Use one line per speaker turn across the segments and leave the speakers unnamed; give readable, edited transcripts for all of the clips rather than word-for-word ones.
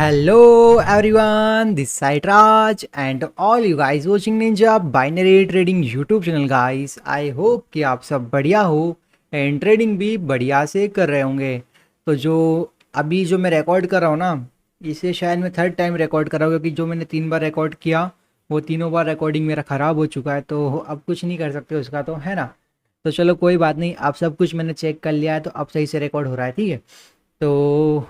Hello everyone, this side Raj and all you guys watching Ninja Binary Trading YouTube channel guys. I hope कि आप सब बढ़िया हो and trading भी बढ़िया से कर रहे होंगे। तो जो मैं रिकॉर्ड कर रहा हूँ ना, इसे शायद मैं थर्ड टाइम रिकॉर्ड कर रहा हूँ क्योंकि जो मैंने 3 बार रिकॉर्ड किया वो तीनों बार रिकॉर्डिंग मेरा ख़राब हो चुका है। तो अब कुछ नहीं कर सकते उसका, तो है ना। तो चलो कोई बात नहीं, आप सब कुछ मैंने चेक कर लिया है तो अब सही से रिकॉर्ड हो रहा है, ठीक है। तो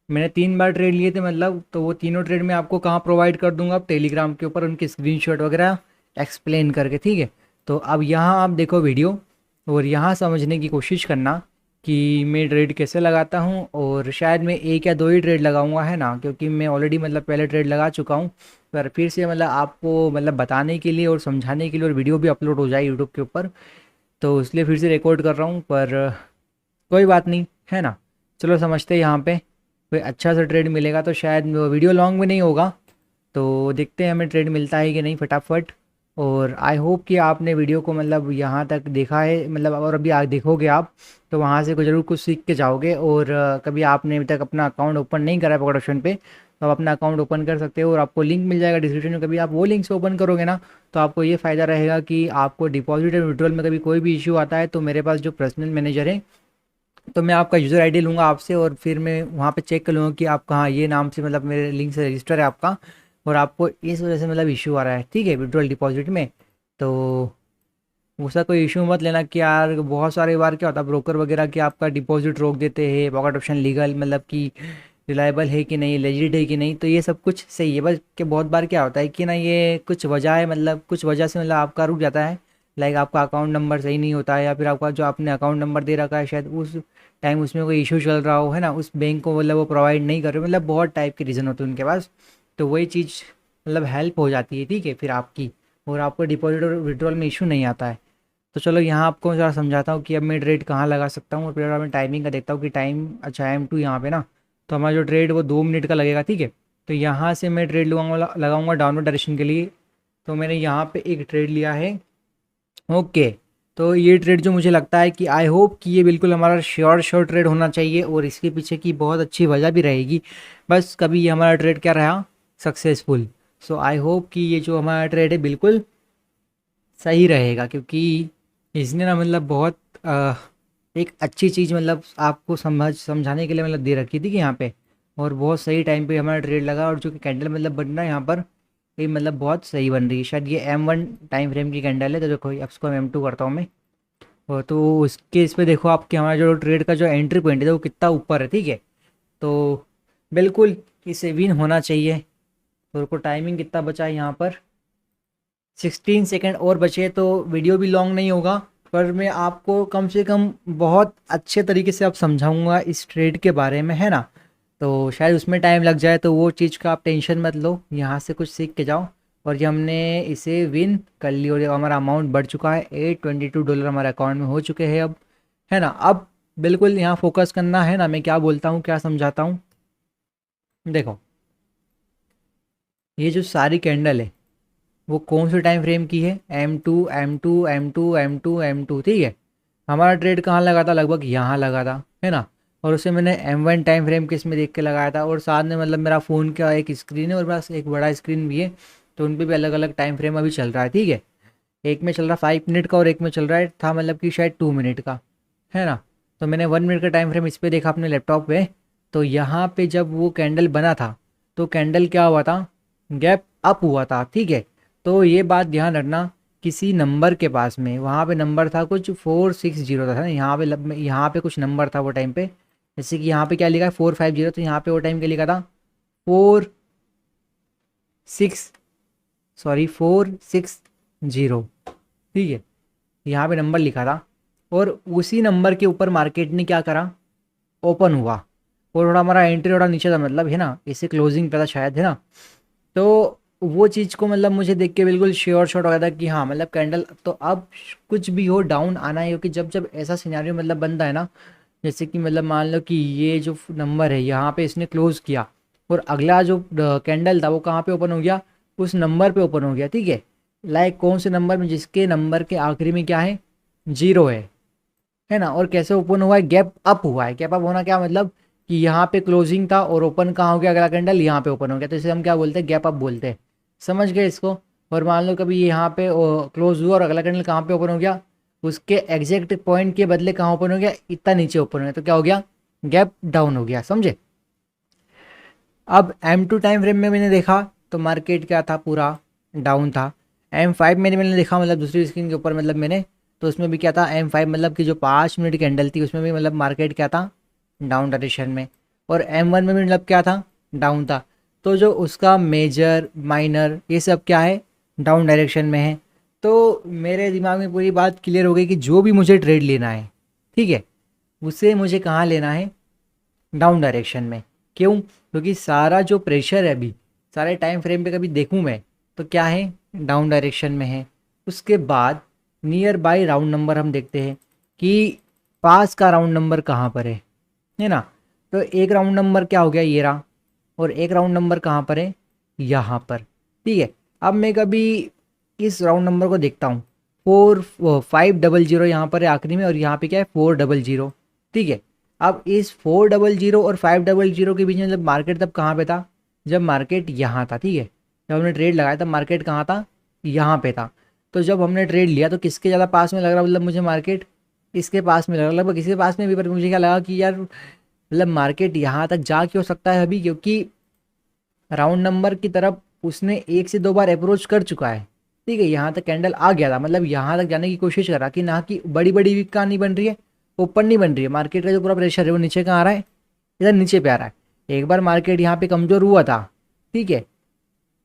मैंने 3 बार ट्रेड लिए थे मतलब, तो वो तीनों ट्रेड मैं आपको कहाँ प्रोवाइड कर दूंगा, आप टेलीग्राम के ऊपर उनकी स्क्रीनशॉट वगैरह एक्सप्लेन करके, ठीक है। तो अब यहाँ आप देखो वीडियो और यहाँ समझने की कोशिश करना कि मैं ट्रेड कैसे लगाता हूँ। और शायद मैं एक या दो ही ट्रेड लगाऊंगा, है ना, क्योंकि मैं ऑलरेडी मतलब पहले ट्रेड लगा चुका हूँ। पर फिर से मतलब आपको मतलब बताने के लिए और समझाने के लिए, और वीडियो भी अपलोड हो जाए यूट्यूब के ऊपर, तो इसलिए फिर से रिकॉर्ड कर रहा हूँ। पर कोई बात नहीं, है ना। चलो समझते हैं, यहाँ पे कोई अच्छा सा ट्रेड मिलेगा तो शायद वीडियो लॉन्ग में नहीं होगा। तो देखते हैं हमें ट्रेड मिलता है कि नहीं फटाफट। और आई होप कि आपने वीडियो को मतलब यहाँ तक देखा है, मतलब और अभी देखोगे आप तो वहाँ से कुछ ज़रूर कुछ सीख के जाओगे। और कभी आपने अभी तक अपना अकाउंट ओपन नहीं करा है पॉकेट ऑप्शन पे, तो आप अपना अकाउंट ओपन कर सकते हो और आपको लिंक मिल जाएगा डिस्क्रिप्शन में। कभी आप वो लिंक से ओपन करोगे ना, तो आपको ये फ़ायदा रहेगा कि आपको डिपॉजिट और विड्रॉल में कभी कोई भी इशू आता है तो मेरे पास जो पर्सनल मैनेजर है, तो मैं आपका यूज़र आईडी लूँगा आपसे और फिर मैं वहाँ पे चेक कर लूँगा कि आप कहाँ ये नाम से मतलब मेरे लिंक से रजिस्टर है आपका, और आपको इस वजह से मतलब इशू आ रहा है, ठीक है, विड्रॉल डिपॉजिट में। तो उसका कोई इशू मत लेना कि यार बहुत सारे बार क्या होता है ब्रोकर वगैरह कि आपका डिपॉजिट रोक देते हैं, पॉकेट ऑप्शन लीगल मतलब कि रिलायबल है कि नहीं, लेजिट है कि नहीं, तो ये सब कुछ सही है। बस कि बहुत बार क्या होता है कि ना ये कुछ वजह है, मतलब कुछ वजह से मतलब आपका रुक जाता है। लाइक आपका अकाउंट नंबर सही नहीं होता है, या फिर आपका जो आपने अकाउंट नंबर दे रखा है शायद उस टाइम उसमें कोई इशू चल रहा हो, है ना, उस बैंक को मतलब वो प्रोवाइड नहीं कर रहे, मतलब बहुत टाइप के रीज़न होते हैं उनके पास। तो वही चीज़ मतलब हेल्प हो जाती है, ठीक है, फिर आपकी, और आपको डिपॉजिट और विड्रॉल में इशू नहीं आता है। तो चलो यहाँ आपको ज़रा समझाता हूँ कि अब मैं ट्रेड कहाँ लगा सकता हूँ, और फिर मैं टाइमिंग का देखता हूँ कि टाइम अच्छा M2 यहाँ पे ना, तो हमारा जो ट्रेड वो 2 मिनट का लगेगा, ठीक है। तो यहाँ से मैं ट्रेड लगाऊंगा डाउनवर्ड डायरेक्शन के लिए। तो मैंने यहाँ पे एक ट्रेड लिया है, ओके। तो ये ट्रेड जो मुझे लगता है कि आई होप कि ये बिल्कुल हमारा श्योर ट्रेड होना चाहिए, और इसके पीछे की बहुत अच्छी वजह भी रहेगी। बस कभी ये हमारा ट्रेड क्या रहा, सक्सेसफुल। सो आई होप कि ये जो हमारा ट्रेड है बिल्कुल सही रहेगा, क्योंकि इसने ना मतलब बहुत एक अच्छी चीज़ मतलब आपको समझाने के लिए मतलब दे रखी थी कि यहाँ पे, और बहुत सही टाइम पे हमारा ट्रेड लगा। और जो कि कैंडल मतलब बन रहा है यहाँ पर, ये मतलब बहुत सही बन रही है। शायद ये M1 टाइम फ्रेम की कैंडल है, तो देखो अब इसको M2 करता हूँ मैं। और तो उसके इस पे देखो आपके हमारा जो ट्रेड का जो एंट्री पॉइंट है वो कितना ऊपर है, ठीक है। तो बिल्कुल इसे विन होना चाहिए। तो को टाइमिंग कितना बचा है यहाँ पर, 16 सेकेंड और बचे, तो वीडियो भी लॉन्ग नहीं होगा। पर मैं आपको कम से कम बहुत अच्छे तरीके से आप समझाऊंगा इस ट्रेड के बारे में, है ना। तो शायद उसमें टाइम लग जाए, तो वो चीज़ का आप टेंशन मत लो, यहाँ से कुछ सीख के जाओ। और ये हमने इसे विन कर ली और ये हमारा अमाउंट बढ़ चुका है, $822 हमारे अकाउंट में हो चुके हैं अब, है ना। अब बिल्कुल यहाँ फोकस करना है ना, मैं क्या बोलता हूँ क्या समझाता हूँ। देखो ये जो सारी कैंडल है वो कौन से टाइम फ्रेम की है, M2 M2 M2 M2 M2, ठीक है। हमारा ट्रेड कहाँ लगा था, लगभग यहाँ लगा था, है ना। और उसे मैंने M1 टाइम फ्रेम के इसमें देख के लगाया था, और साथ में मतलब मेरा फ़ोन का एक स्क्रीन है और बस एक बड़ा स्क्रीन भी है, तो उन पर भी अलग अलग टाइम फ्रेम अभी चल रहा है, ठीक है। एक में चल रहा 5 मिनट का और एक में चल रहा है था मतलब कि शायद 2 मिनट का, है ना। तो मैंने 1 मिनट का टाइम फ्रेम इस पर देखा अपने लैपटॉप पे। तो यहाँ पे जब वो कैंडल बना था तो कैंडल क्या हुआ था, गैप अप हुआ था, ठीक है। तो ये बात ध्यान रखना, किसी नंबर के पास में वहाँ पे नंबर था कुछ 460 था ना, यहाँ पे यहाँ पे कुछ नंबर था वो टाइम पे, जैसे कि यहाँ पे क्या लिखा है 450, तो यहाँ पे वो टाइम क्या लिखा था 4 6, सॉरी 460, ठीक है। यहाँ पे नंबर लिखा था, और उसी नंबर के ऊपर मार्केट ने क्या करा, ओपन हुआ। और थोड़ा हमारा एंट्री थोड़ा नीचे था मतलब, है ना, इसे क्लोजिंग पे था शायद, है ना। तो वो चीज़ को मतलब मुझे देख के बिल्कुल श्योर शॉट हो गया था कि हाँ मतलब कैंडल तो अब कुछ भी हो डाउन आना है, क्योंकि जब जब ऐसा सिनेरियो मतलब बनता है ना, जैसे कि मतलब मान लो कि ये जो नंबर है यहाँ पे इसने क्लोज किया, और अगला जो कैंडल था वो कहाँ पे ओपन हो गया, उस नंबर पे ओपन हो गया, ठीक है। लाइक कौन से नंबर में, जिसके नंबर के आखिरी में क्या है, 0 है ना। और कैसे ओपन हुआ है, गैप अप हुआ है। गैप अप होना क्या मतलब, कि यहाँ पे क्लोजिंग था और ओपन कहाँ हो गया, अगला कैंडल यहाँ पे ओपन हो गया, तो इसे हम क्या बोलते हैं, गैप अप बोलते हैं। समझ गए इसको। और मान लो कभी यहाँ पे क्लोज हुआ और अगला कैंडल कहाँ पे ओपन हो गया, उसके एग्जैक्ट पॉइंट के बदले कहाँ ओपन हो गया, इतना नीचे ओपन हो गया, तो क्या हो गया, गैप डाउन हो गया। समझे। अब M2 टाइम फ्रेम में मैंने देखा तो मार्केट क्या था, पूरा डाउन था। M5 में मैंने देखा, मतलब दूसरी स्क्रीन के ऊपर, मतलब मैंने, तो उसमें भी क्या था, M5 मतलब कि जो 5 मिनट कैंडल थी उसमें भी मतलब मार्केट क्या था, डाउन डायरेक्शन में। और M1 में भी मतलब क्या था, डाउन था। तो जो उसका मेजर माइनर ये सब क्या है, डाउन डायरेक्शन में है। तो मेरे दिमाग में पूरी बात क्लियर हो गई कि जो भी मुझे ट्रेड लेना है, ठीक है, उसे मुझे कहाँ लेना है, डाउन डायरेक्शन में। क्यों, क्योंकि सारा जो प्रेशर है अभी सारे टाइम फ्रेम पे कभी देखूं मैं तो क्या है, डाउन डायरेक्शन में है। उसके बाद नियर बाय राउंड नंबर हम देखते हैं कि पास का राउंड नंबर कहाँ पर है ना। तो एक राउंड नंबर क्या हो गया, ये रहा। और एक राउंड नंबर कहाँ पर है, यहाँ पर। ठीक है। अब मैं कभी इस राउंड नंबर को देखता हूँ, 4500 यहाँ पर है आखिरी में, और यहाँ पे क्या है, 400। ठीक है। अब इस 400 और 500 के बीच में जब मार्केट तब कहाँ पे था, जब मार्केट यहाँ था। ठीक है। जब हमने ट्रेड लगाया तब मार्केट कहाँ था, यहाँ पे था। तो जब हमने ट्रेड लिया तो किसके ज़्यादा पास में लग रहा, मतलब मुझे मार्केट इसके पास में लग रहा, लगभग इसके पास में भी। पर मुझे क्या लगा कि यार मतलब मार्केट यहाँ तक जा क्यों सकता है अभी, क्योंकि राउंड नंबर की तरफ उसने 1 से 2 बार अप्रोच कर चुका है। ठीक है। यहाँ तक कैंडल आ गया था, मतलब यहाँ तक जाने की कोशिश करा कि ना कि बड़ी बड़ी वीक कहाँ नहीं बन रही है, ऊपर नहीं बन रही है। मार्केट का जो पूरा प्रेशर है वो नीचे कहाँ आ रहा है, इधर नीचे पे आ रहा है। एक बार मार्केट यहाँ पे कमज़ोर हुआ था। ठीक है।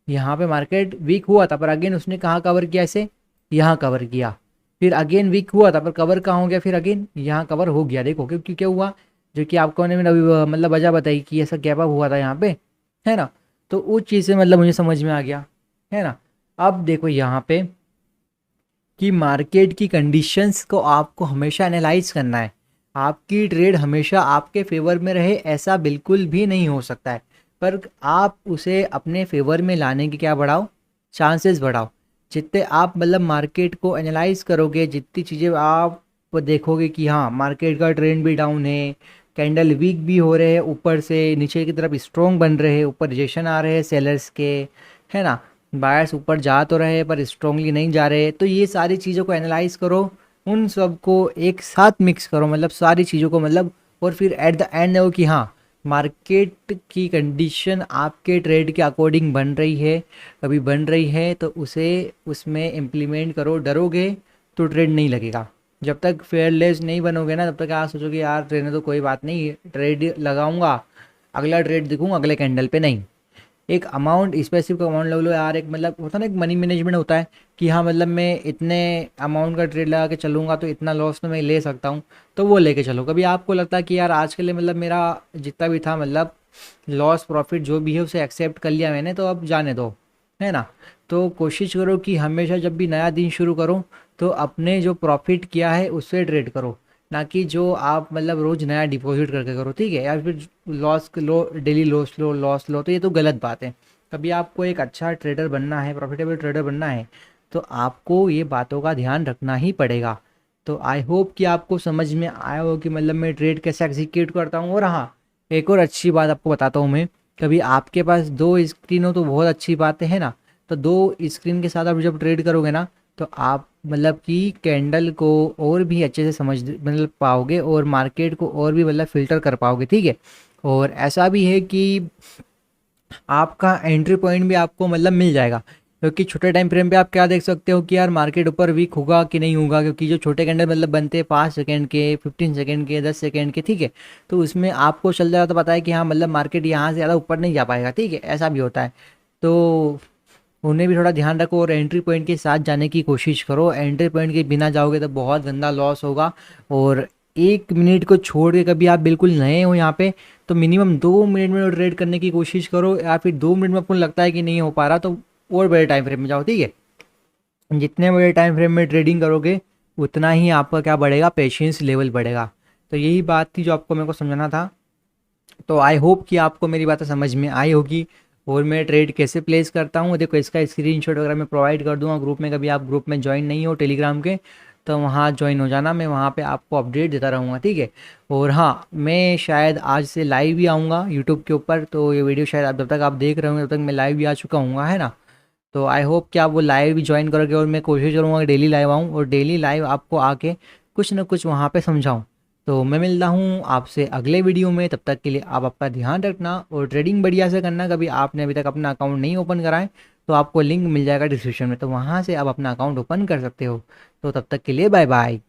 यहाँ पे मार्केट वीक हुआ था, पर अगेन उसने कहाँ कवर किया, इसे यहाँ कवर किया। फिर अगेन वीक हुआ था, पर कवर कहाँ हो गया, फिर अगेन यहाँ कवर हो गया। देखो क्योंकि क्या हुआ, जो कि आपको मैंने अभी मतलब वजह बताई कि ऐसा गैप अप हुआ था यहाँ पे, है ना। तो उस चीज़ से मतलब मुझे समझ में आ गया, है ना। अब देखो यहाँ पे कि मार्केट की कंडीशंस को आपको हमेशा एनालाइज करना है। आपकी ट्रेड हमेशा आपके फेवर में रहे ऐसा बिल्कुल भी नहीं हो सकता है, पर आप उसे अपने फेवर में लाने की क्या बढ़ाओ, चांसेस बढ़ाओ। जितने आप मतलब मार्केट को एनालाइज करोगे, जितनी चीज़ें आप देखोगे कि हाँ मार्केट का ट्रेंड भी डाउन है, कैंडल वीक भी हो रहे हैं, ऊपर से नीचे की तरफ स्ट्रॉन्ग बन रहे हैं, ऊपर रिजेक्शन आ रहे हैं सेलर्स के, है ना। बायर्स ऊपर जा तो रहे पर स्ट्रांगली नहीं जा रहे। तो ये सारी चीज़ों को एनालाइज करो, उन सब को एक साथ मिक्स करो, मतलब सारी चीज़ों को मतलब, और फिर एट द एंड देखो कि हाँ मार्केट की कंडीशन आपके ट्रेड के अकॉर्डिंग बन रही है, कभी बन रही है तो उसे उसमें इम्प्लीमेंट करो। डरोगे तो ट्रेड नहीं लगेगा। जब तक फेयरलेस नहीं बनोगे ना, तब तक आप सोचोगे यार ट्रेड तो कोई बात नहीं, ट्रेड लगाऊंगा, अगला ट्रेड दिखूंगा अगले कैंडल पे। नहीं, एक अमाउंट, स्पेसिफिक अमाउंट ले लो यार। एक मतलब होता है ना, एक मनी मैनेजमेंट होता है कि हाँ मतलब मैं इतने अमाउंट का ट्रेड लगा के चलूँगा तो इतना लॉस तो मैं ले सकता हूँ, तो वो लेके चलो। कभी आपको लगता है कि यार आज के लिए मतलब मेरा जितना भी था मतलब लॉस प्रॉफिट जो भी है उसे एक्सेप्ट कर लिया मैंने, तो अब जाने दो, है ना। तो कोशिश करो कि हमेशा जब भी नया दिन शुरू करो तो अपने जो प्रॉफिट किया है उससे ट्रेड करो, ना कि जो आप मतलब रोज़ नया डिपॉजिट करके करो। ठीक है। या फिर लॉस लो, डेली लॉस लो, लॉस लो, तो ये तो गलत बात है। कभी आपको एक अच्छा ट्रेडर बनना है, प्रॉफिटेबल ट्रेडर बनना है, तो आपको ये बातों का ध्यान रखना ही पड़ेगा। तो आई होप कि आपको समझ में आया हो कि मतलब मैं ट्रेड कैसे एग्जीक्यूट करता हूँ। और हाँ, एक और अच्छी बात आपको बताता हूँ मैं, कभी आपके पास 2 स्क्रीन हो तो बहुत अच्छी बात है ना। तो 2 स्क्रीन के साथ आप जब ट्रेड करोगे ना, तो आप मतलब कि कैंडल को और भी अच्छे से समझ मतलब पाओगे, और मार्केट को और भी मतलब फ़िल्टर कर पाओगे। ठीक है। और ऐसा भी है कि आपका एंट्री पॉइंट भी आपको मतलब मिल जाएगा, क्योंकि छोटे टाइम फ्रेम पे आप क्या देख सकते हो कि यार मार्केट ऊपर वीक होगा कि नहीं होगा, क्योंकि जो छोटे कैंडल मतलब बनते हैं 5 सेकेंड के, 15 सेकेंड के, 10 सेकेंड के। ठीक है। तो उसमें आपको चल जाता पता है कि हाँ मतलब मार्केट यहाँ से ज़्यादा ऊपर नहीं जा पाएगा। ठीक है। ऐसा भी होता है। तो उन्हें भी थोड़ा ध्यान रखो और एंट्री पॉइंट के साथ जाने की कोशिश करो। एंट्री पॉइंट के बिना जाओगे तो बहुत गंदा लॉस होगा। और 1 मिनट को छोड़ के कभी आप बिल्कुल नए हो यहाँ पे, तो मिनिमम 2 मिनट में ट्रेड करने की कोशिश करो, या फिर 2 मिनट में आपको लगता है कि नहीं हो पा रहा तो और बड़े टाइम फ्रेम में जाओ। ठीक है। जितने बड़े टाइम फ्रेम में ट्रेडिंग करोगे उतना ही आपका क्या बढ़ेगा, पेशेंस लेवल बढ़ेगा। तो यही बात थी जो आपको मेरे को समझाना था। तो आई होप कि आपको मेरी बातें समझ में आई होगी, और मैं ट्रेड कैसे प्लेस करता हूँ देखो, इसका स्क्रीनशॉट वगैरह मैं प्रोवाइड कर दूंगा ग्रुप में। कभी आप ग्रुप में ज्वाइन नहीं हो टेलीग्राम के, तो वहाँ ज्वाइन हो जाना, मैं वहाँ पे आपको अपडेट देता रहूँगा, ठीक है। और हाँ, मैं शायद आज से लाइव भी आऊँगा यूट्यूब के ऊपर, तो ये वीडियो शायद जब तक आप देख रहे होंगे तब तक मैं लाइव भी आ चुका हूँगा, है ना। तो आई होप कि आप वो लाइव भी ज्वाइन करोगे, और मैं कोशिश करूँगा कि डेली लाइव आऊँ और डेली लाइव आपको आके कुछ ना कुछ वहाँ पे समझाऊँ। तो मैं मिलता हूँ आपसे अगले वीडियो में, तब तक के लिए आप आपका ध्यान रखना और ट्रेडिंग बढ़िया से करना। कभी आपने अभी तक अपना अकाउंट नहीं ओपन कराए तो आपको लिंक मिल जाएगा डिस्क्रिप्शन में, तो वहाँ से आप अपना अकाउंट ओपन कर सकते हो। तो तब तक के लिए बाय बाय।